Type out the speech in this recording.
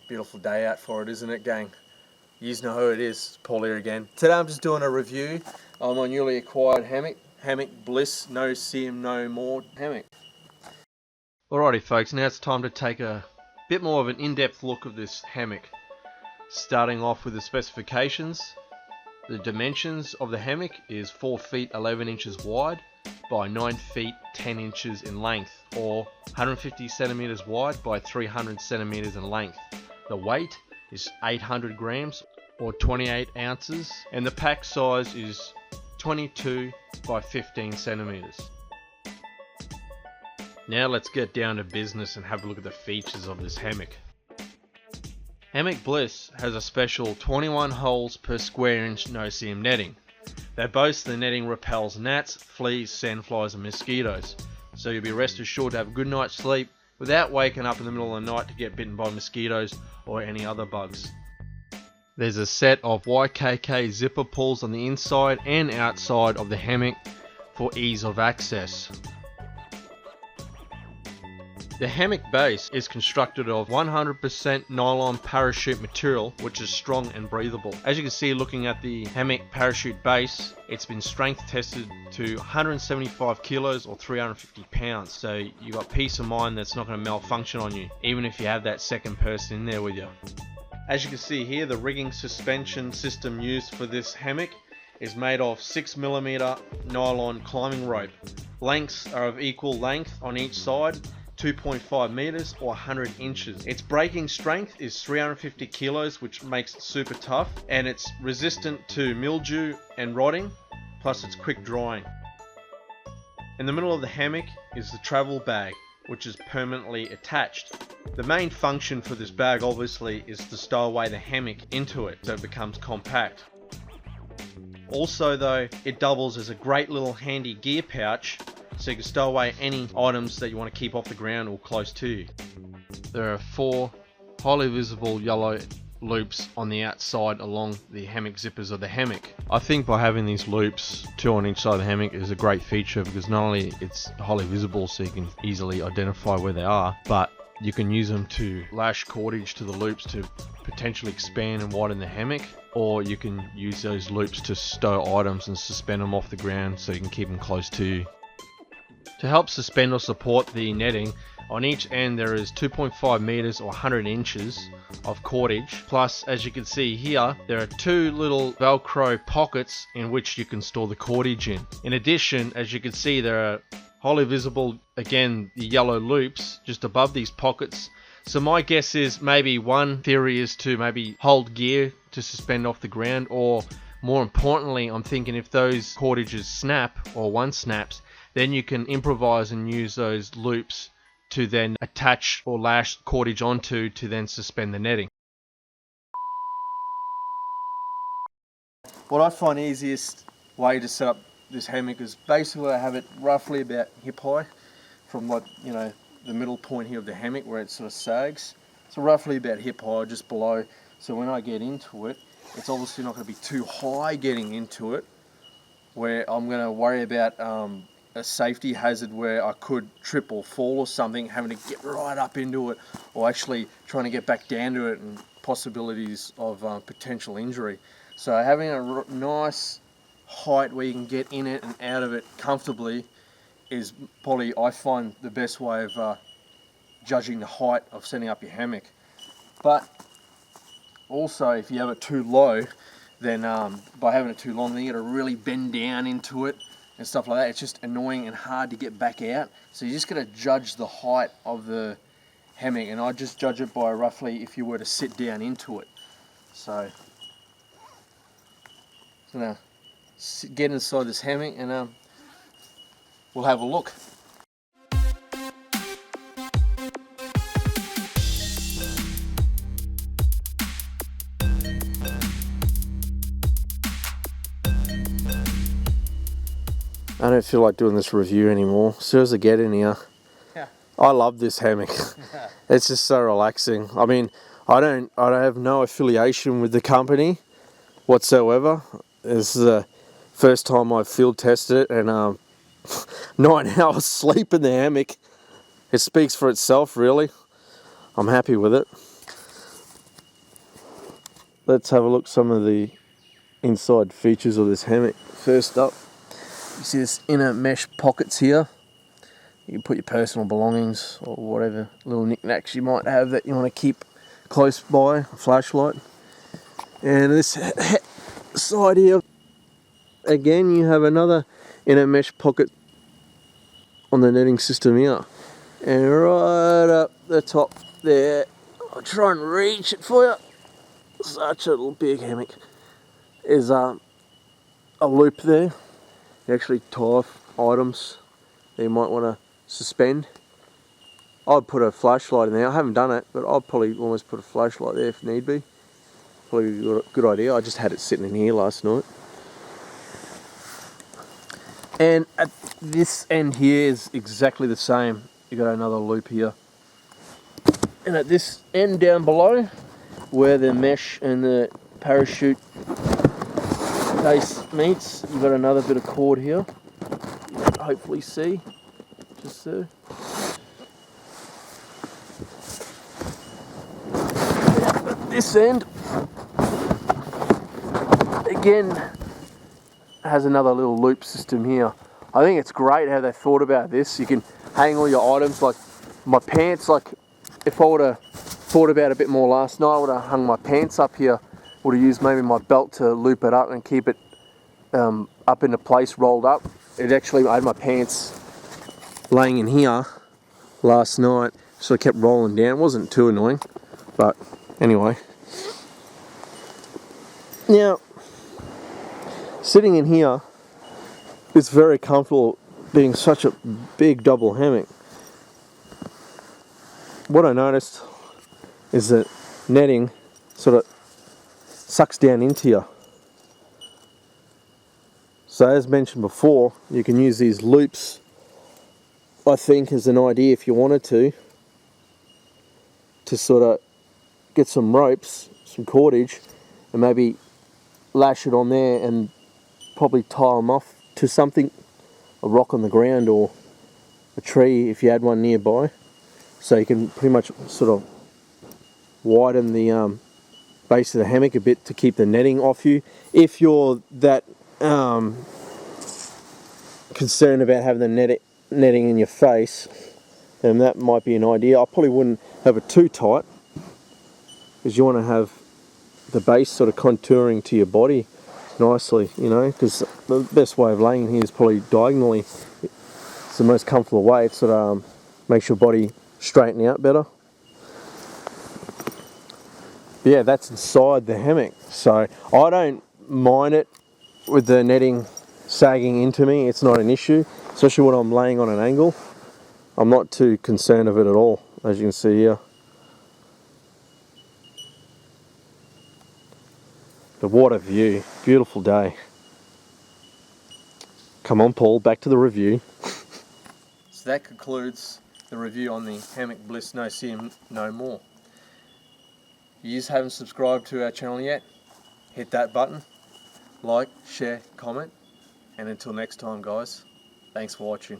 Beautiful day out for it, isn't it, gang? You know who it is, Paul here again. Today I'm just doing a review on my newly acquired hammock, Bliss No-See-Um No More Hammock. Alrighty folks, now it's time to take a bit more of an in-depth look of this hammock. Starting off with the specifications. The dimensions of the hammock is 4 feet 11 inches wide by 9 feet 10 inches in length, or 150 centimeters wide by 300 centimeters in length. The weight is 800 grams or 28 ounces, and the pack size is 22 by 15 centimeters. Now let's get down to business and have a look at the features of this hammock. Hammock Bliss has a special 21 holes per square inch no-see-um netting. They boast the netting repels gnats, fleas, sandflies and mosquitoes, so you'll be rest assured to have a good night's sleep without waking up in the middle of the night to get bitten by mosquitoes or any other bugs. There's a set of YKK zipper pulls on the inside and outside of the hammock for ease of access. The hammock base is constructed of 100% nylon parachute material, which is strong and breathable. As you can see looking at the hammock parachute base, it's been strength tested to 175 kilos or 350 pounds, so you got peace of mind that's not going to malfunction on you, even if you have that second person in there with you. As you can see here, the rigging suspension system used for this hammock is made of 6mm nylon climbing rope. Lengths are of equal length on each side, 2.5 meters or 100 inches. Its breaking strength is 350 kilos, which makes it super tough, and it's resistant to mildew and rotting, plus it's quick drying. In the middle of the hammock is the travel bag, which is permanently attached. The main function for this bag obviously is to stow away the hammock into it so it becomes compact. Also though, it doubles as a great little handy gear pouch, so you can stow away any items that you want to keep off the ground or close to you. There are 4 highly visible yellow loops on the outside along the hammock zippers of the hammock. I think by having these loops, 2 on each side of the hammock, is a great feature because not only it's highly visible so you can easily identify where they are, but you can use them to lash cordage to the loops to potentially expand and widen the hammock, or you can use those loops to stow items and suspend them off the ground so you can keep them close to you. To help suspend or support the netting, on each end there is 2.5 meters or 100 inches of cordage, plus as you can see here there are 2 little velcro pockets in which you can store the cordage in. In addition, as you can see, there are highly visible, again, the yellow loops just above these pockets. So my guess is maybe one theory is to maybe hold gear to suspend off the ground, or more importantly I'm thinking if those cordages snap or one snaps, then you can improvise and use those loops to then attach or lash cordage onto to then suspend the netting. What I find easiest way to set up this hammock is basically I have it roughly about hip high from what, you know, the middle point here of the hammock where it sort of sags. So roughly about hip high, just below. So when I get into it, it's obviously not going to be too high getting into it, where I'm going to worry about a safety hazard where I could trip or fall or something, having to get right up into it, or actually trying to get back down to it, and possibilities of potential injury. So having a nice height where you can get in it and out of it comfortably is probably, I find, the best way of judging the height of setting up your hammock. But also if you have it too low, then by having it too long, then you got to really bend down into it and stuff like that. It's just annoying and hard to get back out. So you just got to judge the height of the hammock, and I just judge it by roughly if you were to sit down into it. So I'm gonna get inside this hammock and we'll have a look. I don't feel like doing this review anymore. As soon as I get in here, I love this hammock. It's just so relaxing. I mean, I have no affiliation with the company whatsoever. This is the first time I've field tested it, and 9 hours sleep in the hammock. It speaks for itself, really. I'm happy with it. let's have a look at some of the inside features of this hammock. First up, you see this inner mesh pockets here. You can put your personal belongings or whatever little knickknacks you might have that you want to keep close by, a flashlight. And this side here, again, you have another inner mesh pocket on the netting system here. And right up the top there, I'll try and reach it for you. Such a little big hammock. Is a loop there. You actually tie off items that you might want to suspend. I'd put a flashlight in there. I haven't done it, but I'd probably almost put a flashlight there if need be. Probably a good idea. I just had it sitting in here last night. And at this end here is exactly the same. You got another loop here. And at this end down below, where the mesh and the parachute base meets, you've got another bit of cord here. You can hopefully see, just there. At this end, again, has another little loop system here. I think it's great how they thought about this. You can hang all your items, like my pants. Like if I would have thought about it a bit more last night, I would have hung my pants up here. Would have used maybe my belt to loop it up and keep it up into place, rolled up. It actually, I had my pants laying in here last night, so I kept rolling down. It wasn't too annoying, but anyway. Now, sitting in here is very comfortable, being such a big double hammock. What I noticed is that netting sort of sucks down into you. So as mentioned before, you can use these loops, I think, as an idea if you wanted to sort of get some ropes, some cordage, and maybe lash it on there and probably tie them off to something, a rock on the ground or a tree if you had one nearby. So you can pretty much sort of widen the base of the hammock a bit to keep the netting off you. If you're that concerned about having the netting in your face, then that might be an idea. I probably wouldn't have it too tight, because you want to have the base sort of contouring to your body nicely, you know, because the best way of laying here is probably diagonally. It's the most comfortable way. It sort of makes your body straighten out better. But yeah, that's inside the hammock, so I don't mind it with the netting sagging into me. It's not an issue, especially when I'm laying on an angle. I'm not too concerned of it at all, as you can see here. The water view, beautiful day. Come on, Paul, back to the review. So that concludes the review on the Hammock Bliss No-See-Um No More. If you haven't subscribed to our channel yet, hit that button, like, share, comment, and until next time guys, thanks for watching.